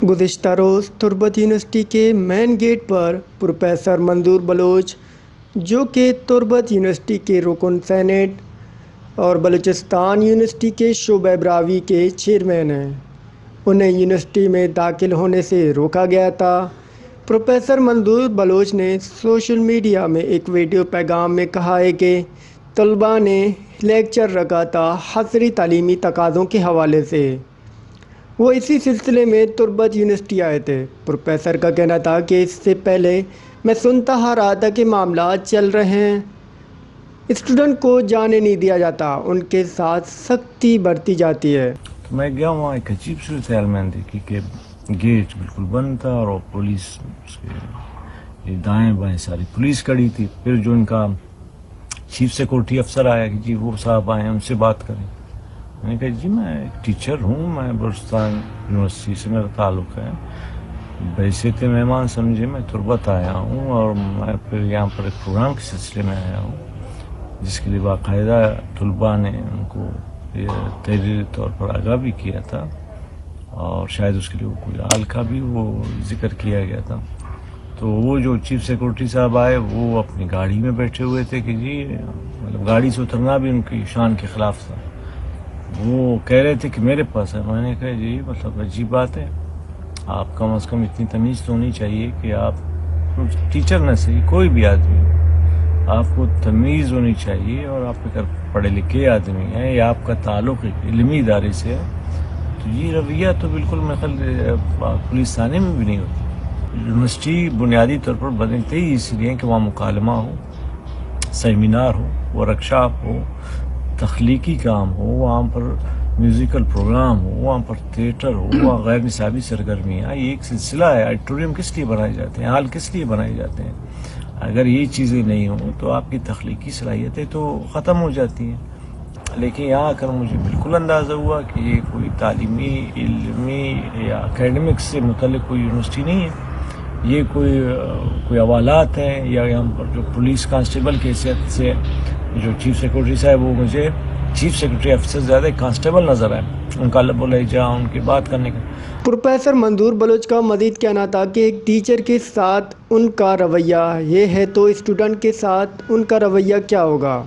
गुज़िश्ता रोज़ Turbat university के main gate पर professor मंजूर बलोच, जो कि तुर्बत यूनिवर्सिटी के रुकन सेनेट और बलूचिस्तान यूनिवर्सिटी के शोबा ब्रावी के चेयरमैन हैं, उन्हें यूनिवर्सिटी में दाखिल होने से रोका गया था। प्रोफेसर मंजूर बलोच ने सोशल मीडिया में एक वीडियो पैगाम में कहा है कि तलबा ने लेक्चर रखा था हज़री तालीमी तकाज़ों के हवाले से। वो इसी सिलसिले में तुर्बत यूनिवर्सिटी आए थे। प्रोफेसर का कहना था कि इससे पहले मैं सुनता आ रहा था कि मामला चल रहे हैं, स्टूडेंट को जाने नहीं दिया जाता, उनके साथ सख्ती बरती जाती है। तो मैं गया वहाँ, एक अजीब सूरत हाल मैंने देखी कि गेट बिल्कुल बंद था और पुलिस उसके दाएं बाएं सारी पुलिस खड़ी थी। फिर जो इनका चीफ सिक्योरिटी अफसर आया कि जी वो साहब आए हैं, उनसे बात करें। मैंने कहा जी मैं एक टीचर हूँ, मैं बलूचिस्तान यूनिवर्सिटी से मेरा ताल्लुक़ है, वैसे थे मेहमान समझे, मैं तुर्बत आया हूँ और मैं फिर यहाँ पर एक प्रोग्राम के सिलसिले में आया हूँ जिसके लिए बाकायदा तलबा ने उनको तहरीरी तौर पर आगाह भी किया था और शायद उसके लिए कोई हाल का भी वो जिक्र किया गया था। तो वो जो चीफ सिक्योरिटी साहब आए वो अपनी गाड़ी में बैठे हुए थे कि जी मतलब गाड़ी से उतरना भी उनकी शान के ख़िलाफ़ था। वो कह रहे थे कि मेरे पास है। मैंने कहा जी मतलब अजीब बात है, आप कम अज़ कम इतनी तमीज़ तो होनी चाहिए कि आप टीचर न सही कोई भी आदमी, आपको तमीज़ होनी चाहिए और आप अगर पढ़े लिखे आदमी हैं या आपका ताल्लुक़ इल्मी इदारे से है तो ये रवैया तो बिल्कुल मेरे ख्याल पुलिस थाने में भी नहीं होती। यूनिवर्सिटी बुनियादी तौर पर बनते ही इसलिए कि वहाँ मुकालमा हो, सेमिनार हो, वर्कशॉप हो, तख्लीकी काम हो, वहाँ पर म्यूज़िकल प्रोग्राम हो, वहाँ पर थिएटर हो, वहाँ गैर निसाबी सरगर्मियाँ, ये एक सिलसिला है। ऑडिटोरियम किस लिए बनाए जाते हैं, हॉल किस लिए बनाए जाते हैं? अगर ये चीज़ें नहीं हों तो आपकी तख्लीकी सलाहियतें तो ख़त्म हो जाती हैं। लेकिन यहाँ आकर मुझे बिल्कुल अंदाज़ा हुआ कि ये कोई तालीमी इल्मी या एकेडमिक्स से मुतल्लिक़ कोई यूनिवर्सिटी नहीं है, ये कोई हवालात हैं या यहाँ पर जो पुलिस कांस्टेबल की हैसियत से जो चीफ सेक्रेटरी साहब, वो मुझे चीफ सेक्रेटरी अफसर ज़्यादा कांस्टेबल नज़र आए, उनका लब लहजा, उनकी बात करने का। प्रोफेसर मंजूर बलोच का मज़ीद कहना था कि एक टीचर के साथ उनका रवैया ये है तो स्टूडेंट के साथ उनका रवैया क्या होगा।